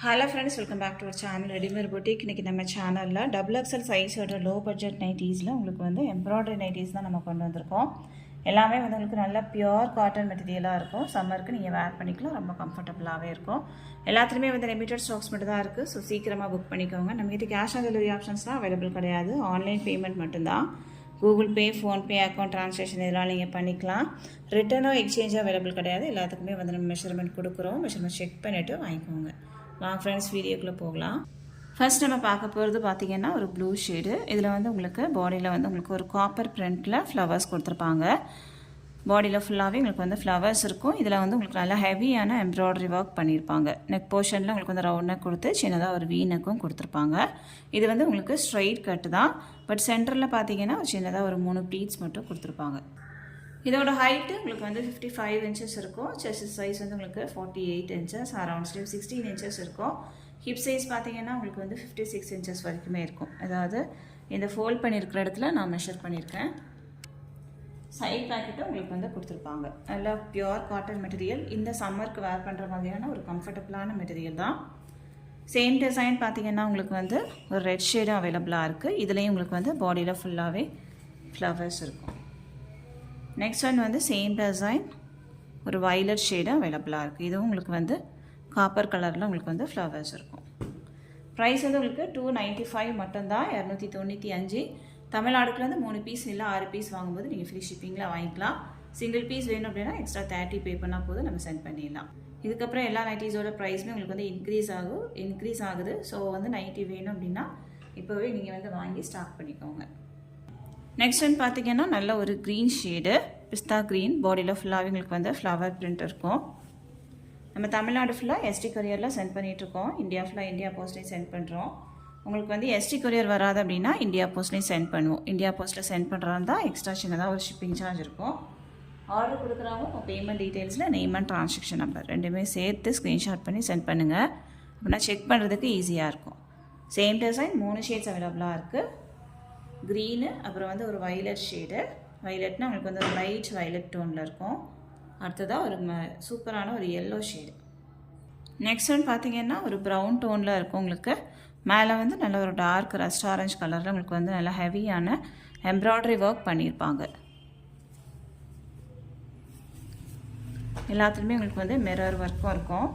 Hello friends, welcome back to our channel Readymade Boutique. இன்னைக்கு நம்ம சேனல்ல டபுள் எக்ஸ்எல் சைஸோட லோ பட்ஜெட் நைட்டீஸ்ல உங்களுக்கு வந்து எம்ப்ராய்டரி நைட்டீஸ் தான் நம்ம கொண்டு வந்திருக்கோம். எல்லாமே வந்து உங்களுக்கு நல்ல பியூர் காட்டன் மெட்டீரியலா இருக்கும். சம்மருக்கு நீங்க வேர் பண்ணிக்கலாம், ரொம்ப கம்ஃபர்ட்டபிளாவே இருக்கும். எல்லாத்துலயுமே வந்து லிமிட்டட் ஸ்டாக்ஸ் மட்டும் தான் இருக்கு. சோ சீக்கிரமா புக் பண்ணிக்கோங்க. நம்ம கிட்ட கேஷ் ஆன் டெலிவரி ஆப்ஷன்ஸ்லாம் அவைலபிள் கிடையாது. ஆன்லைன் பேமெண்ட் மட்டும் தான். Google Pay, PhonePe, account transaction இதெல்லாம் நீங்கள் பண்ணிக்கலாம். ரிட்டர்னோ எக்ஸ்சேஞ்சோ அவைலபிள் கிடையாது. எல்லாத்துக்குமே வந்து நம்ம மெஷர்மெண்ட் கொடுக்குறோம். மெஷர்மெண்ட் செக் பண்ணிவிட்டு வாங்கிக்கோங்க. வாங்க ஃப்ரெண்ட்ஸ், வீடியோக்குள்ளே போகலாம். ஃபர்ஸ்ட் நம்ம பார்க்க போகிறது பார்த்திங்கன்னா ஒரு ப்ளூ ஷேடு. இதில் வந்து உங்களுக்கு பாடியில் வந்து உங்களுக்கு ஒரு காப்பர் பிரிண்டில் ஃப்ளவர்ஸ் கொடுத்துருப்பாங்க. பாடியில் ஃபுல்லாகவே உங்களுக்கு வந்து ஃப்ளவர்ஸ் இருக்கும். இதில் வந்து உங்களுக்கு நல்லா ஹெவியான எம்ப்ராய்டரி ஒர்க் பண்ணியிருப்பாங்க. நெக் போர்ஷனில் உங்களுக்கு வந்து ரவுண்ட் நெக் கொடுத்து சின்னதாக ஒரு வீ நெக்கும் கொடுத்துருப்பாங்க. இது வந்து உங்களுக்கு ஸ்ட்ரைட் கட்டு தான். பட் சென்டரில் பார்த்தீங்கன்னா ஒரு சின்னதாக ஒரு 3 ப்ளீட்ஸ் மட்டும் கொடுத்துருப்பாங்க. இதோட ஹைட்டு உங்களுக்கு வந்து 55 இன்ச்சஸ் இருக்கும். செஸ்ட் சைஸ் வந்து உங்களுக்கு 48 இன்ச்சஸ், அரௌண்ட் ஸ்லீவ் 16 இன்ச்சஸ் இருக்கும். ஹிப் சைஸ் பார்த்தீங்கன்னா உங்களுக்கு வந்து 56 இன்ச்சஸ் வரைக்குமே இருக்கும். அதாவது இந்த ஃபோல்ட் பண்ணியிருக்கிற இடத்துல நான் மெஷர் பண்ணியிருக்கேன். சைட் பேக்கெட்டும் உங்களுக்கு வந்து கொடுத்துருப்பாங்க. நல்லா பியூர் காட்டன் மெட்டீரியல். இந்த சம்மருக்கு வேர் பண்ணுற மாதிரியான ஒரு கம்ஃபர்டபுளான மெட்டீரியல் தான். சேம் டிசைன் பார்த்தீங்கன்னா உங்களுக்கு வந்து ஒரு ரெட் ஷேடும் அவைலபிளாக இருக்குது. இதுலேயும் உங்களுக்கு வந்து பாடியில் ஃபுல்லாகவே ஃப்ளவர்ஸ் இருக்கும். நெக்ஸ்ட் ஒன் வந்து சேம் டிசைன் ஒரு வயலட் ஷேடும் அவைலபிளாக இருக்குது. இதுவும் உங்களுக்கு வந்து காப்பர் கலரில் உங்களுக்கு வந்து ஃப்ளவர்ஸ் இருக்கும். ப்ரைஸ் வந்து உங்களுக்கு 295 மட்டும்தான், 295. தமிழ்நாடுக்குள்ள வந்து 3 பீஸ் இல்லை 6 பீஸ் வாங்கும்போது நீங்கள் ஃப்ரீ ஷிப்பிங்கில் வாங்கிக்கலாம். சிங்கிள் பீஸ் வேணும் அப்படின்னா எக்ஸ்ட்ரா 30 பே பண்ணால் போதும், நம்ம சென்ட் பண்ணிடலாம். இதுக்கப்புறம் எல்லா நைட்டிஸோட ப்ரைஸுமே உங்களுக்கு வந்து இன்க்ரீஸ் ஆகுது. ஸோ வந்து நைட்டி வேணும் அப்படின்னா இப்போவே நீங்கள் வந்து வாங்கி ஸ்டார்ட் பண்ணிக்கோங்க. நெக்ஸ்ட் ஒன் பார்த்தீங்கன்னா நல்ல ஒரு க்ரீன் ஷேடு, பிஸ்தா க்ரீன். பாடியில் ஃபுல்லாகவே உங்களுக்கு வந்து ஃப்ளவர் பிரிண்ட் இருக்கும். நம்ம தமிழ்நாடு ஃபுல்லாக எஸ்டி கொரியரில் சென்ட் பண்ணிகிட்ருக்கோம். இந்தியா ஃபுல்லாக இந்தியா போஸ்ட்லேயும் சென்ட் பண்ணுறோம். உங்களுக்கு வந்து எஸ்டி கொரியர் வராது அப்படின்னா இந்தியா போஸ்ட்லேயும் சென்ட் பண்ணுவோம். இந்தியா போஸ்ட்டில் சென்ட் பண்ணுறாங்க தான் எக்ஸ்ட்ரா சின்னதாக ஒரு ஷிப்பிங் சார்ஜ் இருக்கும். ஆர்டர் கொடுக்குறவங்க உங்கள் பேமெண்ட் டீட்டெயில்ஸில் நேம் அண்ட் ட்ரான்சாக்ஷன் நம்பர் ரெண்டுமே சேர்த்து ஸ்க்ரீன்ஷாட் பண்ணி சென்ட் பண்ணுங்கள். அப்படின்னா செக் பண்ணுறதுக்கு ஈஸியாக இருக்கும். சேம் டிசைன் 3 ஷேட்ஸ் அவைலபிளாக இருக்குது. க்ரீனு, அப்புறம் வந்து ஒரு வயலட் ஷேடு. வயலட்னா உங்களுக்கு வந்து ஒரு லைட் வயலட் டோனில் இருக்கும். அடுத்ததாக ஒரு சூப்பரான ஒரு எல்லோ ஷேடு. நெக்ஸ்ட் ஒன் பார்த்தீங்கன்னா ஒரு ப்ரௌன் டோனில் இருக்கும். உங்களுக்கு மேலே வந்து நல்ல ஒரு டார்க் ரஸ்ட் ஆரஞ்ச் கலரில் உங்களுக்கு வந்து நல்ல ஹெவியான எம்ப்ராய்டரி ஒர்க் பண்ணியிருப்பாங்க. எல்லாத்துலேயுமே உங்களுக்கு வந்து மிரர் ஒர்க்கும் இருக்கும்.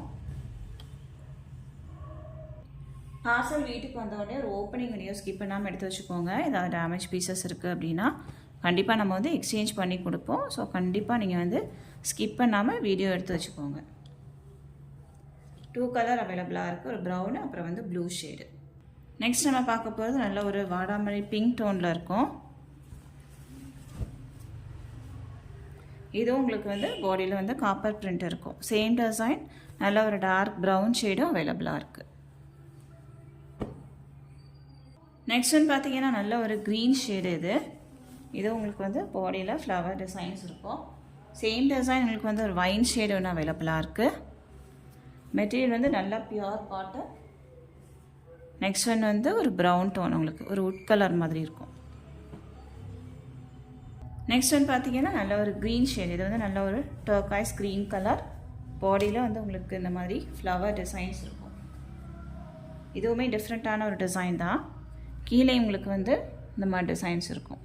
பார்சல் வீட்டுக்கு வந்தோடனே ஒரு ஓப்பனிங் வீடியோ ஸ்கிப் பண்ணாமல் எடுத்து வச்சுக்கோங்க. ஏதாவது டேமேஜ் பீசஸ் இருக்குது அப்படின்னா கண்டிப்பாக நம்ம வந்து எக்ஸ்சேஞ்ச் பண்ணி கொடுப்போம். ஸோ கண்டிப்பாக நீங்கள் வந்து ஸ்கிப் பண்ணாமல் வீடியோ எடுத்து வச்சுக்கோங்க. 2 கலர் அவைலபிளாக இருக்குது, ஒரு ப்ரௌனு அப்புறம் வந்து ப்ளூ ஷேடு. நெக்ஸ்ட் நம்ம பார்க்க போகிறது நல்ல ஒரு வாடாமல்லி பிங்க் டோனில் இருக்கும். இதுவும் உங்களுக்கு வந்து பாடியில் வந்து காப்பர் பிரிண்ட் இருக்கும். சேம் டிசைன் நல்ல ஒரு டார்க் ப்ரௌன் ஷேடும் அவைலபிளாக இருக்குது. நெக்ஸ்ட் ஒன் பார்த்தீங்கன்னா நல்ல ஒரு க்ரீன் ஷேடு. இது உங்களுக்கு வந்து பாடியில் ஃப்ளவர் டிசைன்ஸ் இருக்கும். சேம் டிசைன் உங்களுக்கு வந்து ஒரு வைன் ஷேடு ஒன்று அவைலபிளாக இருக்குது. மெட்டீரியல் வந்து நல்லா பியூர் காட்டன். நெக்ஸ்ட் ஒன் வந்து ஒரு ப்ரௌன் டோன், உங்களுக்கு ஒரு உட் கலர் மாதிரி இருக்கும். நெக்ஸ்ட் ஒன் பார்த்தீங்கன்னா நல்ல ஒரு க்ரீன் ஷேடு. இது வந்து நல்ல ஒரு டர்காய்ஸ் க்ரீன் கலர். பாடியில் வந்து உங்களுக்கு இந்த மாதிரி ஃப்ளவர் டிசைன்ஸ் இருக்கும். இதுவுமே டிஃப்ரெண்ட்டான ஒரு டிசைன் தான். கீழே உங்களுக்கு வந்து இந்த மாதிரி டிசைன்ஸ் இருக்கும்.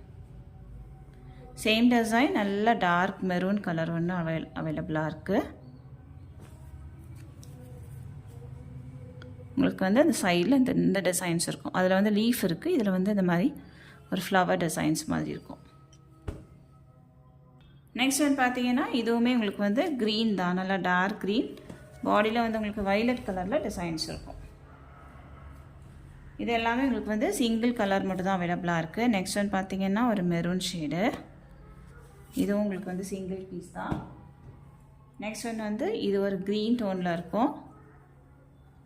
சேம் டிசைன் நல்ல டார்க் மெரூன் கலர் ஒன்று அவைலபிளாக இருக்குது. உங்களுக்கு வந்து அந்த சைடில் இந்த டிசைன்ஸ் இருக்கும். அதில் வந்து லீஃப் இருக்குது. இதில் வந்து இந்த மாதிரி ஒரு ஃப்ளவர் டிசைன்ஸ் மாதிரி இருக்கும். நெக்ஸ்ட் வந்து பார்த்தீங்கன்னா இதுவுமே உங்களுக்கு வந்து க்ரீன் தான், நல்லா டார்க் க்ரீன். பாடியில் வந்து உங்களுக்கு வயலட் கலரில் டிசைன்ஸ் இருக்கும். இது எல்லாமே உங்களுக்கு வந்து சிங்கிள் கலர் மட்டும் தான் அவைலபிளாக இருக்குது. நெக்ஸ்ட் ஒன் பார்த்தீங்கன்னா ஒரு மெரூன் ஷேடு. இதுவும் உங்களுக்கு வந்து சிங்கிள் பீஸ் தான். நெக்ஸ்ட் ஒன் வந்து இது ஒரு க்ரீன் டோனில் இருக்கும்.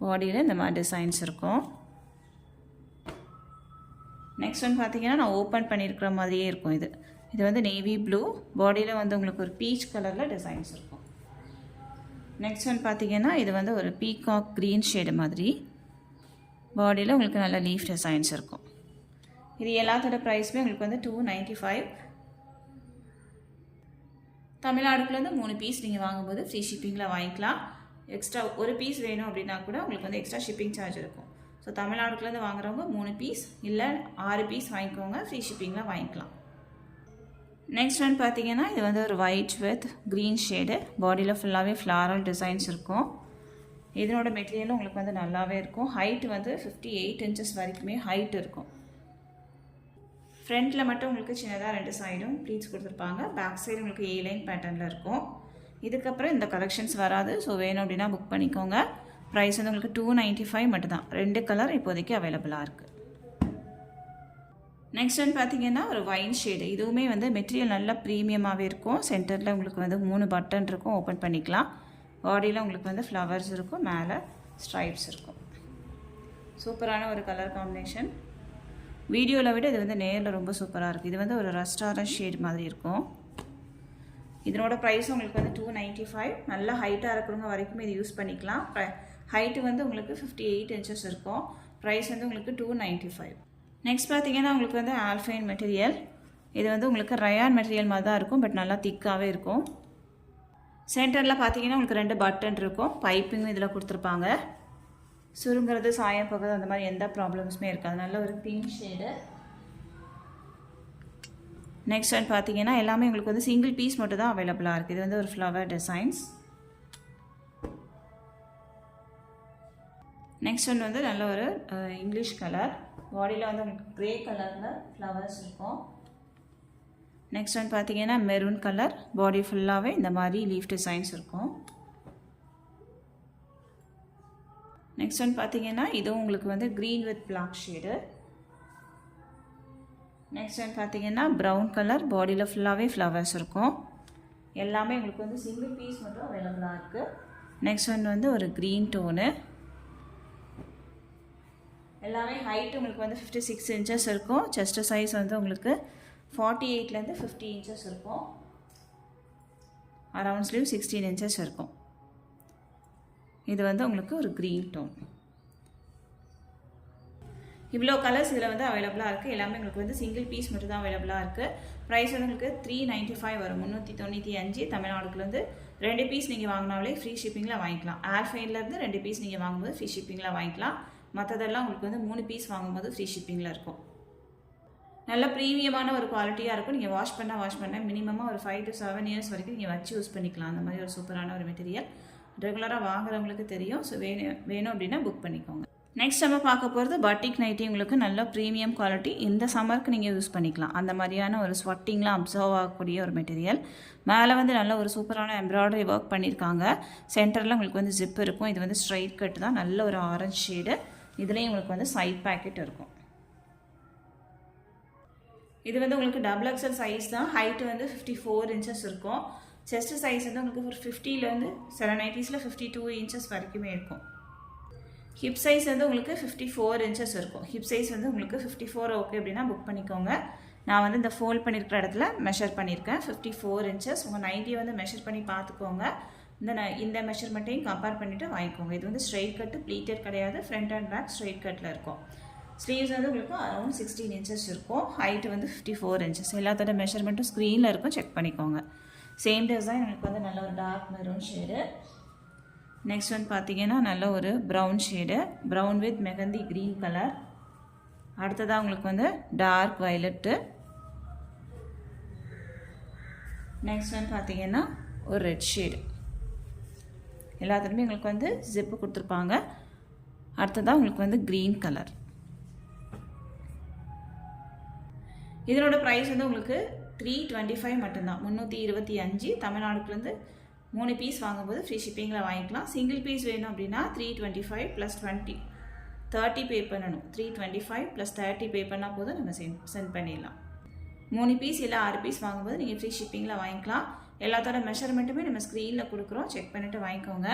பாடியில் இந்த மாதிரி டிசைன்ஸ் இருக்கும். நெக்ஸ்ட் ஒன் பார்த்தீங்கன்னா நான் ஓப்பன் பண்ணியிருக்கிற மாதிரியே இருக்கும். இது வந்து நேவி ப்ளூ. பாடியில் வந்து உங்களுக்கு ஒரு பீச் கலரில் டிசைன்ஸ் இருக்கும். நெக்ஸ்ட் ஒன் பார்த்தீங்கன்னா இது வந்து ஒரு பீகாக் க்ரீன் ஷேடு மாதிரி. பாடியில் உங்களுக்கு நல்ல லீஃப் டிசைன்ஸ் இருக்கும். இது எல்லாத்தோட ப்ரைஸுமே உங்களுக்கு வந்து 295. தமிழ்நாடுக்குள்ள வந்து 3 பீஸ் நீங்கள் வாங்கும்போது ஃப்ரீ ஷிப்பிங்கில் வாங்கிக்கலாம். எக்ஸ்ட்ரா ஒரு பீஸ் வேணும் அப்படின்னா கூட உங்களுக்கு வந்து எக்ஸ்ட்ரா ஷிப்பிங் சார்ஜ் இருக்கும். ஸோ தமிழ்நாடுக்குலேருந்து வாங்குறவங்க 3 பீஸ் இல்லை 6 பீஸ் வாங்கிக்கோங்க, ஃப்ரீ ஷிப்பிங்கில் வாங்கிக்கலாம். நெக்ஸ்ட் ஒன் பார்த்தீங்கன்னா இது வந்து ஒரு ஒயிட் வித் க்ரீன் ஷேடு, பாடியில் ஃபுல்லாகவே ஃப்ளாரல் டிசைன்ஸ் இருக்கும். இதனோட மெட்டீரியலும் உங்களுக்கு வந்து நல்லாவே இருக்கும். ஹைட் வந்து 58 inches வரைக்குமே ஹைட் இருக்கும். ஃப்ரண்ட்டில் மட்டும் உங்களுக்கு சின்னதாக 2 சைடும் ப்ளீட்ஸ் கொடுத்துருப்பாங்க. பேக் சைடு உங்களுக்கு A-line பேட்டர்னில் இருக்கும். இதுக்கப்புறம் இந்த கலெக்ஷன்ஸ் வராது. ஸோ வேணும் அப்படின்னா புக் பண்ணிக்கோங்க. ப்ரைஸ் வந்து உங்களுக்கு 295 மட்டும்தான். 2 கலர் இப்போதைக்கு அவைலபிளாக இருக்குது. நெக்ஸ்ட் ஒன் பார்த்தீங்கன்னா ஒரு வைன் ஷேடு. இதுவுமே வந்து மெட்டீரியல் நல்லா ப்ரீமியமாகவே இருக்கும். சென்டரில் உங்களுக்கு வந்து 3 பட்டன் இருக்கும், ஓப்பன் பண்ணிக்கலாம். பாடியில் உங்களுக்கு வந்து ஃப்ளவர்ஸ் இருக்கும், மேலே ஸ்ட்ரைப்ஸ் இருக்கும். சூப்பரான ஒரு கலர் காம்பினேஷன். வீடியோவில் விட இது வந்து நேரில் ரொம்ப சூப்பராக இருக்குது. இது வந்து ஒரு ரெஸ்டாரண்ட் ஷேட் மாதிரி இருக்கும். இதனோட ப்ரைஸ் உங்களுக்கு வந்து 295. நல்லா ஹைட்டாக இருக்கிறவங்க வரைக்கும் இது யூஸ் பண்ணிக்கலாம். ஹைட்டு வந்து உங்களுக்கு 58 inches இருக்கும். ப்ரைஸ் வந்து உங்களுக்கு 295. நெக்ஸ்ட் பார்த்தீங்கன்னா உங்களுக்கு வந்து ஆல்ஃபைன் மெட்டீரியல். இது வந்து உங்களுக்கு ரயான் மெட்டீரியல் மாதிரி தான் இருக்கும், பட் நல்லா திக்காகவே இருக்கும். சென்டரில் பார்த்தீங்கன்னா உங்களுக்கு 2 பட்டன் இருக்கும். பைப்பிங்கும் இதில் கொடுத்துருப்பாங்க. சுருங்கிறது, சாயம் போகிறது, அந்த மாதிரி எந்த ப்ராப்ளம்ஸுமே இருக்காது. நல்ல ஒரு பிங்க் ஷேடு. நெக்ஸ்ட் ஒன் பார்த்தீங்கன்னா எல்லாமே உங்களுக்கு வந்து சிங்கிள் பீஸ் மட்டும் தான் அவைலபிளாக இருக்குது. இது வந்து ஒரு ஃப்ளவர் டிசைன்ஸ். நெக்ஸ்ட் ஒன் வந்து நல்ல ஒரு இங்கிலீஷ் கலர். பாடியில் வந்து உங்களுக்கு க்ரே கலரில் ஃப்ளவர்ஸ் இருக்கும். நெக்ஸ்ட் ஒன் பார்த்தீங்கன்னா மெரூன் கலர். பாடி ஃபுல்லாகவே இந்த மாதிரி லீஃப் டிசைன்ஸ் இருக்கும். நெக்ஸ்ட் ஒன் பார்த்தீங்கன்னா இதுவும் உங்களுக்கு வந்து green with black shade. Next one பார்த்தீங்கன்னா ப்ரௌன் கலர். பாடியில் ஃபுல்லாகவே ஃப்ளவர்ஸ் இருக்கும். எல்லாமே உங்களுக்கு வந்து சிங்கிள் பீஸ் மட்டும் அவைலபிளாக இருக்குது. நெக்ஸ்ட் ஒன் வந்து ஒரு க்ரீன் டோனு. எல்லாமே ஹைட்டு உங்களுக்கு வந்து 56 inches இருக்கும். செஸ்ட் சைஸ் வந்து உங்களுக்கு 48லேருந்து 50 inches இருக்கும். அரவுண்ட் ஸ்லீவ் 16 inches இருக்கும். இது வந்து உங்களுக்கு ஒரு க்ரீன் டோன். இவ்வளோ கலர்ஸ் இதில் வந்து அவைலபிளாக இருக்குது. எல்லாமே உங்களுக்கு வந்து சிங்கிள் பீஸ் மட்டும் தான் அவைலபிளாக இருக்குது. ப்ரைஸ் வந்து உங்களுக்கு 395 வரும். 395 தமிழ்நாடுக்குலேருந்து 2 பீஸ் நீங்கள் வாங்கினாலே ஃப்ரீ ஷிப்பிங்கில் வாங்கிக்கலாம். ஆல்ஃபைன்லேருந்து 2 பீஸ் நீங்கள் வாங்கும்போது ஃப்ரீ ஷிப்பிங்கில் வாங்கிக்கலாம். மற்றதெல்லாம் உங்களுக்கு வந்து 3 பீஸ் வாங்கும்போது ஃப்ரீ ஷிப்பிங்கில் இருக்கும். நல்ல ப்ரீமியமான ஒரு குவாலிட்டியாக இருக்கும். நீங்கள் வாஷ் பண்ண மினிமமாக ஒரு 5 to 7 years வரைக்கும் நீங்கள் வச்சு யூஸ் பண்ணிக்கலாம். அந்த மாதிரி ஒரு சூப்பரான ஒரு மெட்டீரியல். ரெகுலராக வாங்குறவங்களுக்கு தெரியும். ஸோ வேணும் அப்படின்னா புக் பண்ணிக்கோங்க. நெக்ஸ்ட் நம்ம பார்க்க போகிறது பட்டிக் நைட்டி. உங்களுக்கு நல்ல ப்ரீமியம் குவாலிட்டி. இந்த சம்மருக்கு நீங்கள் யூஸ் பண்ணிக்கலாம். அந்த மாதிரியான ஒரு ஸ்வெட்டிங்லாம் அப்சர்வ் ஆகக்கூடிய ஒரு மெட்டீரியல். மேலே வந்து நல்ல ஒரு சூப்பரான எம்ப்ராய்டரி ஒர்க் பண்ணியிருக்காங்க. சென்டரில் உங்களுக்கு வந்து ஜிப் இருக்கும். இது வந்து ஸ்ட்ரைட் கட் தான். நல்ல ஒரு ஆரஞ்சு ஷேடு. இதுலேயும் உங்களுக்கு வந்து சைட் பாக்கெட் இருக்கும். இது வந்து உங்களுக்கு XXL சைஸ் தான். ஹைட்டு வந்து 54 inches இருக்கும். செஸ்ட் சைஸ் வந்து உங்களுக்கு ஒரு 50லேருந்து சில நைட்டிஸில் 52 inches வரைக்குமே இருக்கும். ஹிப் சைஸ் வந்து உங்களுக்கு 54 inches இருக்கும். ஹிப் சைஸ் வந்து உங்களுக்கு 54 ஓகே அப்படின்னா புக் பண்ணிக்கோங்க. நான் வந்து இந்த ஃபோல்ட் பண்ணியிருக்கிற இடத்துல மெஷர் பண்ணியிருக்கேன். 54 inches. உங்கள் நைட்டியை வந்து மெஷர் பண்ணி பார்த்துக்கோங்க. இந்த மெஷர்மெண்ட்டையும் கம்பேர் பண்ணிவிட்டு வாங்கிக்கோங்க. இது வந்து ஸ்ட்ரெயிட் கட்டு, ப்ளீட்டட் கிடையாது. ஃப்ரண்ட் அண்ட் பேக் ஸ்ட்ரெயிட் கட்டில் இருக்கும். ஸ்லீவ்ஸ் வந்து உங்களுக்கு அரௌண்ட் 16 inches இருக்கும். ஹைட்டு வந்து 54 inches. எல்லாத்தோட மெஷர்மெண்ட்டும் ஸ்க்ரீனில் இருக்கும், செக் பண்ணிக்கோங்க. சேம் டிசைன் உங்களுக்கு வந்து நல்ல ஒரு டார்க் மெரூன் ஷேடு. நெக்ஸ்ட் வந்து பார்த்தீங்கன்னா நல்ல ஒரு brown shade, brown with mehndi green colour. அடுத்ததாக உங்களுக்கு வந்து டார்க் வயலட்டு. நெக்ஸ்ட் வந்து பார்த்தீங்கன்னா ஒரு ரெட் ஷேடு. எல்லாத்துலேயுமே உங்களுக்கு வந்து ஜிப்பு கொடுத்துருப்பாங்க. அடுத்ததாக உங்களுக்கு வந்து க்ரீன் கலர். இதனோட ப்ரைஸ் வந்து உங்களுக்கு 325 மட்டும்தான். 325 தமிழ்நாடுக்குலேருந்து 3 பீஸ் வாங்கும்போது ஃப்ரீ ஷிப்பிங்கில் வாங்கிக்கலாம். சிங்கிள் பீஸ் வேணும் அப்படின்னா 325 + 30 பே பண்ணணும். 325 + 30 பே பண்ணால் போதும், நம்ம சென்ட் பண்ணிடலாம். 3 பீஸ் இல்லை 6 பீஸ் வாங்கும்போது நீங்கள் ஃப்ரீ ஷிப்பிங்கில் வாங்கிக்கலாம். எல்லாத்தோட மெஷர்மெண்ட்டுமே நம்ம ஸ்க்ரீனில் கொடுக்குறோம், செக் பண்ணிவிட்டு வாங்கிக்கோங்க.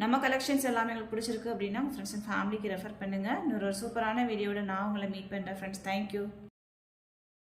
நம்ம கலெக்ஷன்ஸ் எல்லாமே உங்களுக்கு பிடிச்சிருக்கு அப்படின்னா உங்கள் ஃப்ரெண்ட்ஸ் அண்ட் ஃபேமிலிக்கு ரெஃபர் பண்ணுங்கள். இன்னொரு சூப்பரான வீடியோட நான் உங்களை மீட் பண்ணுறேன் ஃப்ரெண்ட்ஸ். தேங்க்யூ.